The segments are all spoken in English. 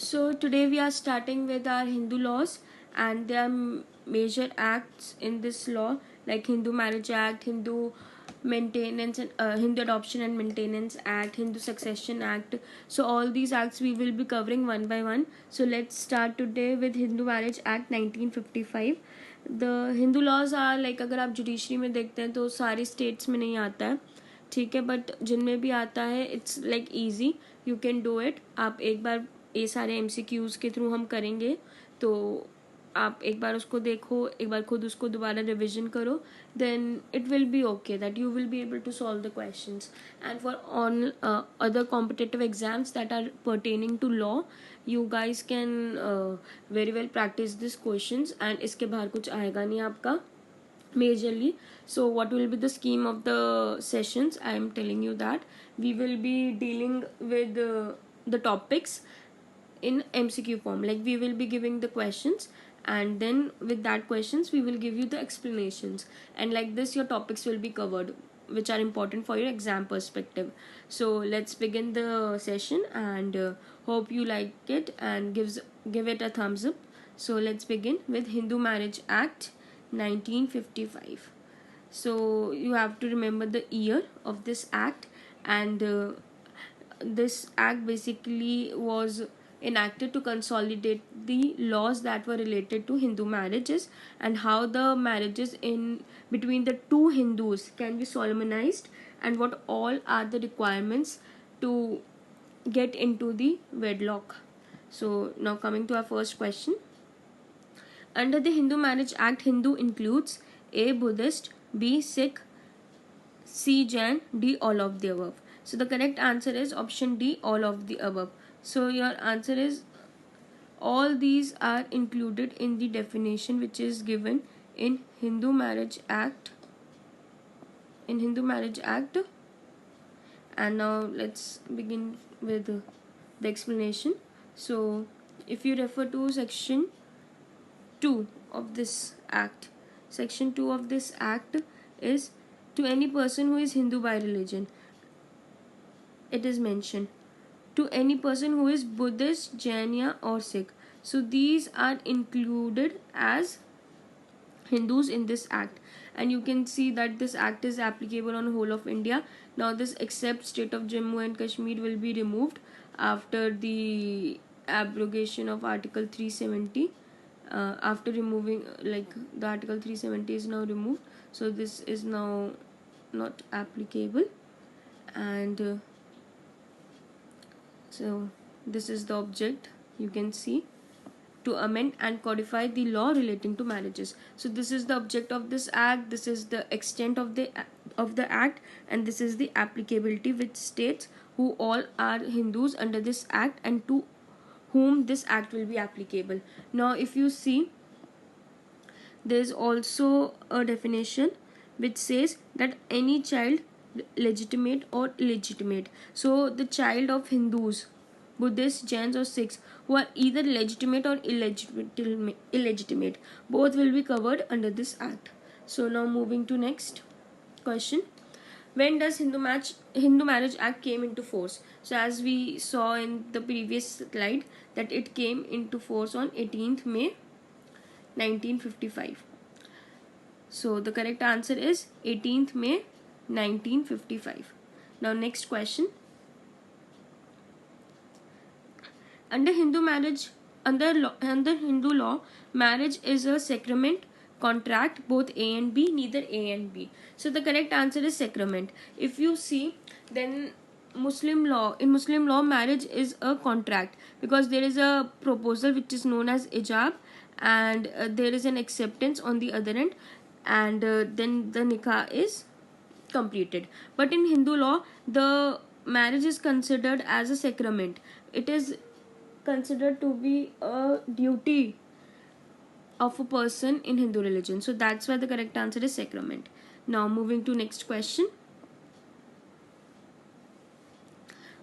So today we are starting with our Hindu laws, and there are major acts in this law like Hindu Marriage Act, Hindu Maintenance and Hindu Adoption and Maintenance Act, Hindu Succession Act. So all these acts we will be covering one by one. So let's start today with Hindu Marriage Act 1955. The Hindu laws are like, अगर आप judiciary में देखते हैं तो सारे states में नहीं आता है, ठीक है, बट जिनमें भी आता है it's like easy, you can do it. आप एक बार ये सारे MCQs के थ्रू हम करेंगे, तो आप एक बार उसको देखो, एक बार खुद उसको दोबारा रिविजन करो, then it will be okay that you will be able to solve the questions. And for on other competitive exams that are pertaining to law, you guys can very well practice this questions, and इसके बाहर कुछ आएगा नहीं आपका majorly. So what will be the scheme of the sessions? I am telling you that we will be dealing with the topics in MCQ form, like we will be giving the questions, and then with that questions we will give you the explanations, and like this your topics will be covered which are important for your exam perspective. So let's begin the session, and hope you like it and give it a thumbs up. So let's begin with Hindu Marriage Act 1955. So you have to remember the year of this act, and this act basically was enacted to consolidate the laws that were related to Hindu marriages and how the marriages in between the two Hindus can be solemnized, and what all are the requirements to get into the wedlock. So now coming to our first question. Under the Hindu Marriage Act, Hindu includes A. Buddhist, B. Sikh, C. Jain, D. all of the above. So the correct answer is option D, all of the above. So your answer is all these are included in the definition which is given in Hindu Marriage Act. And now let's begin with the explanation. So if you refer to section 2 of this act. Section 2 of this act is to any person who is Hindu by religion. It is mentioned to any person who is Buddhist, Jain or Sikh. So these are included as Hindus in this act, and you can see that this act is applicable on whole of India. Now this except state of Jammu and Kashmir will be removed after the abrogation of Article 370. After removing, like the Article 370 is now removed, so this is now not applicable, and so this is the object, you can see, to amend and codify the law relating to marriages. So this is the object of this act, this is the extent of the act, and this is the applicability, which states who all are Hindus under this act and to whom this act will be applicable. Now if you see, there is also a definition which says that any child, legitimate or illegitimate, so the child of Hindus, Buddhists, Jains or Sikhs who are either legitimate or illegitimate, both will be covered under this act. So now moving to next question. When does Hindu Marriage Act came into force? So as we saw in the previous slide that it came into force on 18th May 1955. So the correct answer is 18th May 1955. Now next question. Under Hindu law, marriage is a sacrament contract, both A and B, neither A and B. So the correct answer is sacrament. If you see, then in Muslim law marriage is a contract, because there is a proposal which is known as ijab, and there is an acceptance on the other end, and then the nikah is completed. But in Hindu law, the marriage is considered as a sacrament. It is considered to be a duty of a person in Hindu religion. So that's why the correct answer is sacrament. Now moving to next question.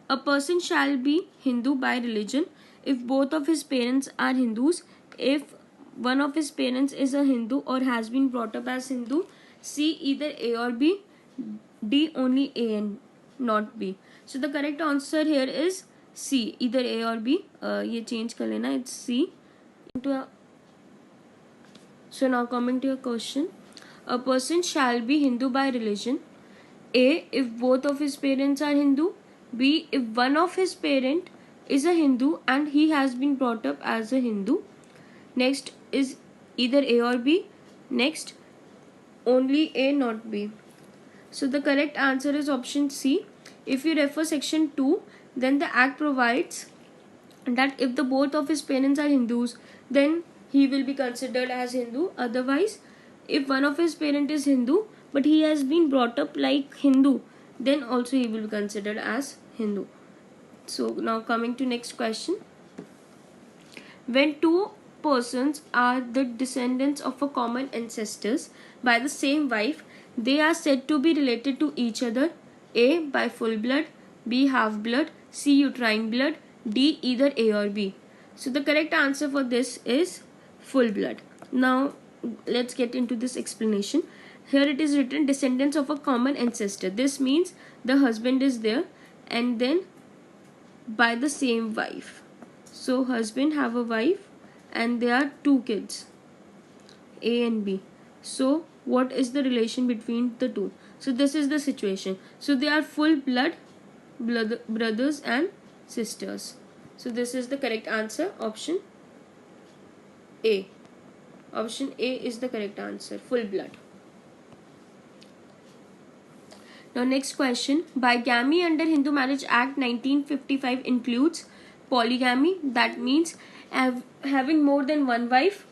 A person shall be Hindu by religion if both of his parents are Hindus, if one of his parents is a Hindu or has been brought up as Hindu, C either A or B, D only A and not B. So the correct answer here is C, either A or B. ये change कर लेना, it's C. So now coming to your question, a person shall be Hindu by religion. A, if both of his parents are Hindu. B, if one of his parent is a Hindu and he has been brought up as a Hindu. Next is either A or B. Next, only A, not B. So the correct answer is option C. If you refer section 2, then the act provides that if the both of his parents are Hindus, then he will be considered as Hindu. Otherwise, if one of his parent is Hindu but he has been brought up like Hindu, then also he will be considered as Hindu. So now coming to next question. When two persons are the descendants of a common ancestors by the same wife, they are said to be related to each other. A, by full blood. B, half blood. C, uterine blood. D, either A or B. So the correct answer for this is full blood. Now let's get into this explanation. Here it is written descendants of a common ancestor. This means the husband is there and then by the same wife. So husband have a wife and there are two kids, A and B. So what is the relation between the two? So this is the situation. So they are full blood brothers and sisters. So this is the correct answer, option A. Option A is the correct answer, full blood. Now next question. Bigamy under Hindu Marriage Act 1955 includes polygamy, that means having more than one wife.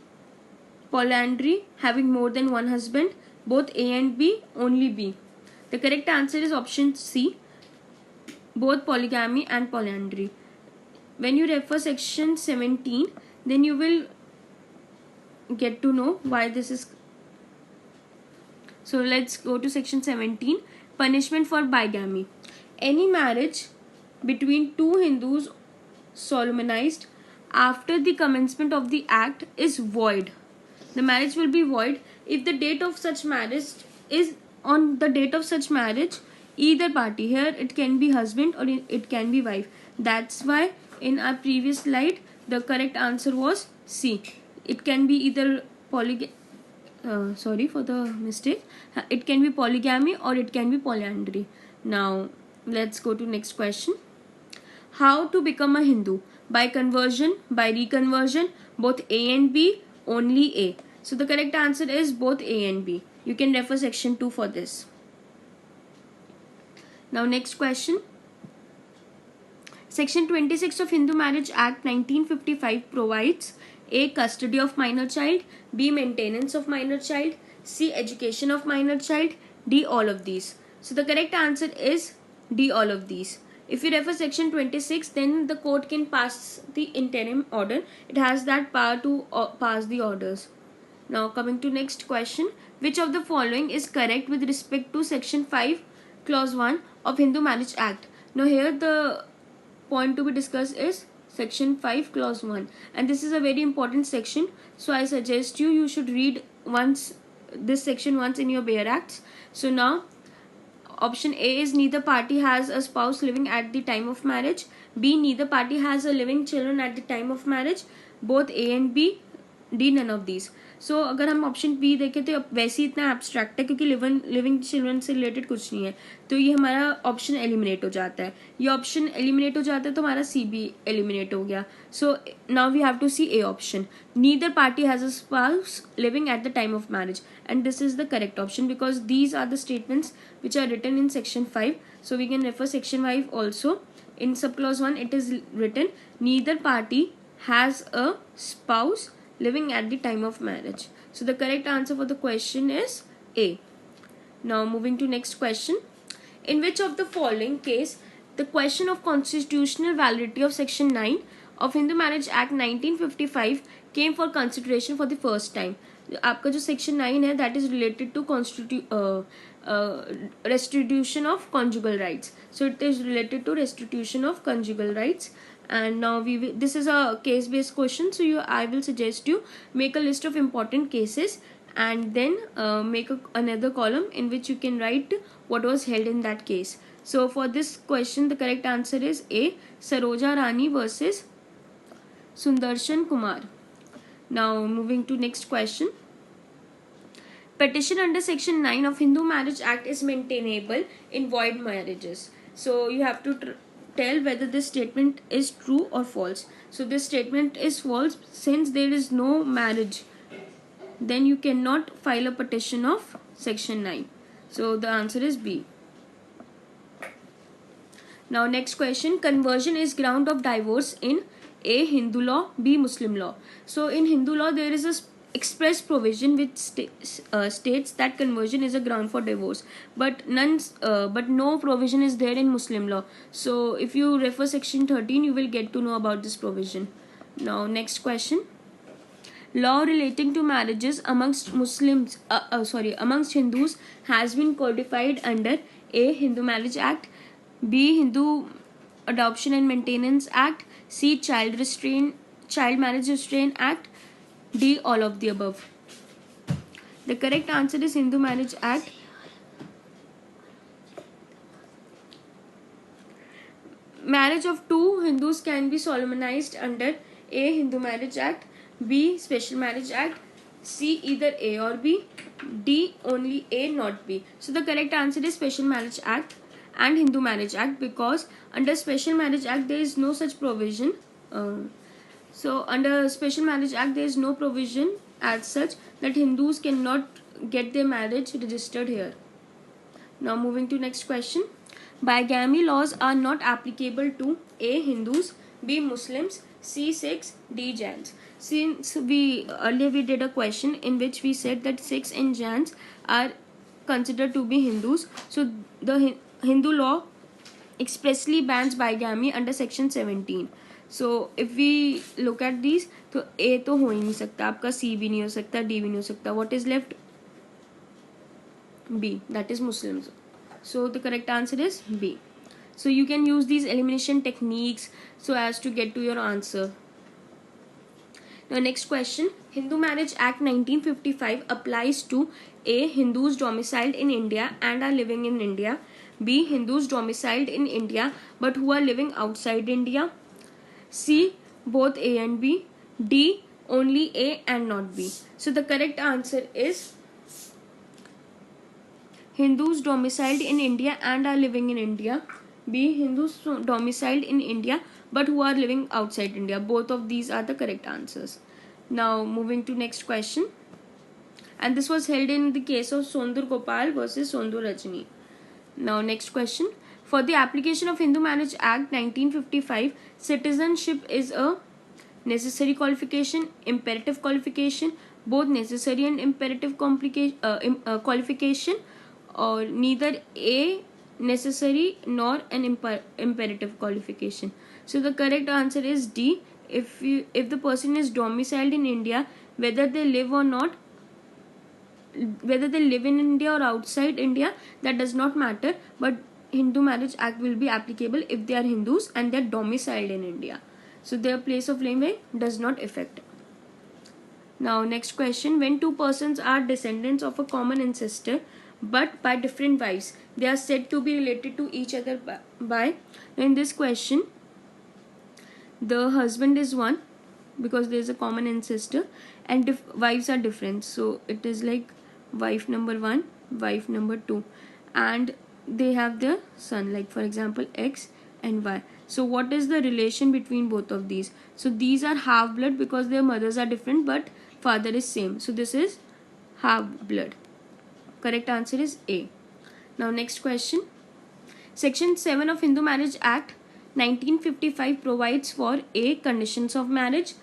Polyandry, having more than one husband. Both A and B, only B. The correct answer is option C, both polygamy and polyandry. When you refer section 17, then you will get to know why this is. So let's go to section 17. Punishment for bigamy. Any marriage between two Hindus solemnized after the commencement of the act is void. The marriage will be void if the date of such marriage is on the date of such marriage either party, here it can be husband or it can be wife. That's why in our previous slide the correct answer was C. It can be either sorry for the mistake. It can be polygamy or it can be polyandry. Now let's go to next question. How to become a Hindu? By conversion, by reconversion, both A and B, only A. So the correct answer is both A and B. You can refer section 2 for this. Now next question. Section 26 of Hindu Marriage Act 1955 provides A, custody of minor child, B, maintenance of minor child, C, education of minor child, D, all of these. So the correct answer is D, all of these. If you refer section 26, then the court can pass the interim order. It has that power to pass the orders. Now coming to next question. Which of the following is correct with respect to section 5 clause 1 of Hindu Marriage Act? Now here the point to be discussed is section 5 clause 1, and this is a very important section, so I suggest you should read this section once in your bare acts. So now option A is neither party has a spouse living at the time of marriage. B, neither party has a living children at the time of marriage. Both A and B. D, none of these. So अगर हम option B देखें तो वैसे ही इतना abstract है क्योंकि living children से related कुछ नहीं है, तो ये हमारा ऑप्शन एलिमिनेट हो जाता है. ये ऑप्शन एलिमिनेट हो जाता है तो हमारा सी भी एलिमिनेट हो गया. So now we have to see a option. Neither party has a spouse living at the time of marriage, and this is the correct option because these are the statements which are written in section 5. So we can refer section 5 also. In subclause 1 it is written neither party has a spouse living at the time of marriage. So the correct answer for the question is A. Now moving to next question. In which of the following case the question of constitutional validity of section 9 of Hindu Marriage Act 1955 came for consideration for the first time? आपका जो section 9 है that is related to restitution of conjugal rights. So it is related to restitution of conjugal rights. And now this is a case based question, so I will suggest you make a list of important cases and then make another column in which you can write what was held in that case. So for this question, the correct answer is A. Saroja Rani versus Sundarshan Kumar. Now moving to next question. Petition under section 9 of Hindu Marriage Act is maintainable in void marriages. So you have to tell whether this statement is true or false. So this statement is false, since there is no marriage, then you cannot file a petition of section 9. So the answer is B. Now next question. Conversion is ground of divorce in A. Hindu law, B. Muslim law. So in Hindu law there is a express provision which states that conversion is a ground for divorce, but no provision is there in Muslim law. So if you refer section 13, you will get to know about this provision. Now next question. Law relating to marriages amongst Hindus has been codified under A. Hindu Marriage Act, B. Hindu Adoption and Maintenance Act, C. Child Marriage Restraint Act, D. All of the above. The correct answer is Hindu Marriage Act. Marriage of two Hindus can be solemnized under A. Hindu Marriage Act, B. Special Marriage Act, C. Either A or B, D. Only A, not B. So the correct answer is Special Marriage Act and Hindu Marriage Act, because under Special Marriage Act there is no such provision. So under Special Marriage Act there is no provision as such that Hindus cannot get their marriage registered here. Now moving to next question. Bigamy laws are not applicable to A. Hindus, B. Muslims, C. Sikhs, D. Jains. Since earlier we did a question in which we said that Sikhs and Jains are considered to be Hindus, so the Hindu law expressly bans bigamy under section 17. So if we look at these, तो A तो हो ही नहीं सकता आपका, C भी नहीं हो सकता, D भी नहीं हो सकता. What is left? B, that is Muslims. So the correct answer is B. So you can use these elimination techniques so as to get to your answer. Now next question. Hindu Marriage Act 1955 applies to A. Hindus domiciled in India and are living in India, B. Hindus domiciled in India but who are living outside India, C. Both A and B, D. Only A and not B. So the correct answer is Hindus domiciled in India and are living in India, B. Hindus domiciled in India but who are living outside India. Both of these are the correct answers. Now moving to next question. And this was held in the case of Sondur Gopal versus Sondur Rajni. Now next question. For the application of Hindu Marriage Act 1955, citizenship is a necessary qualification, imperative qualification, both necessary and imperative qualification, or neither A necessary nor an imperative qualification. So the correct answer is D. If the person is domiciled in India, whether they live in India or outside India, that does not matter, but Hindu Marriage Act will be applicable if they are Hindus and they are domiciled in India. So their place of living does not affect. Now next question. When two persons are descendants of a common ancestor but by different wives, they are said to be related to each other by in this question, the husband is one because there is a common ancestor, and wives are different. So it is like wife number 1, wife number 2, and they have their son, like for example X and Y. So what is the relation between both of these? So these are half blood because their mothers are different but father is same. So this is half blood. Correct answer is A. Now next question. Section 7 of Hindu Marriage Act 1955 provides for A. Conditions of marriage,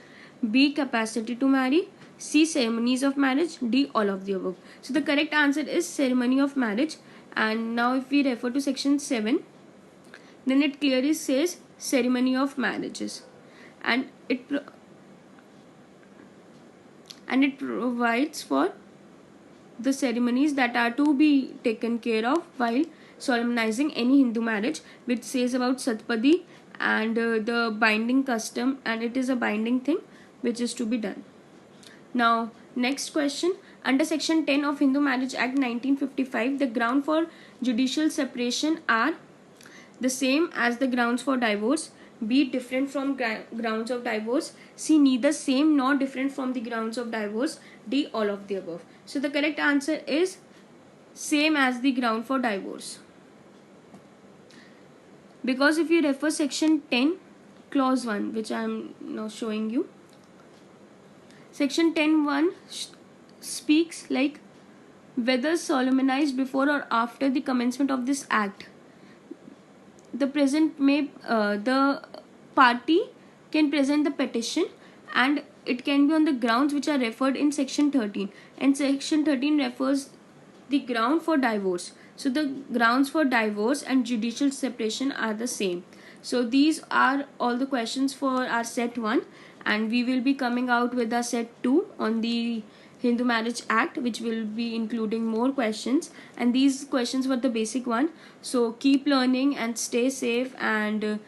B. Capacity to marry, C. Ceremonies of marriage, D. All of the above. So the correct answer is ceremony of marriage. And now if we refer to section 7, then it clearly says ceremony of marriages, and it provides for the ceremonies that are to be taken care of while solemnizing any Hindu marriage, which says about Satpadi and the binding custom, and it is a binding thing which is to be done. Now next question. Under section 10 of Hindu Marriage Act 1955, the ground for judicial separation are the same as the grounds for divorce. B, different from grounds of divorce. C, neither same nor different from the grounds of divorce. D, all of the above. So the correct answer is same as the ground for divorce. Because if you refer section 10 clause 1, which I am now showing you, section 10(1) speaks like whether solemnized before or after the commencement of this act, the party can present the petition, and it can be on the grounds which are referred in section 13, and section 13 refers the ground for divorce. So the grounds for divorce and judicial separation are the same. So these are all the questions for our set 1, and we will be coming out with our set 2 on the Hindu Marriage Act, which will be including more questions, and these questions were the basic one. So keep learning and stay safe, and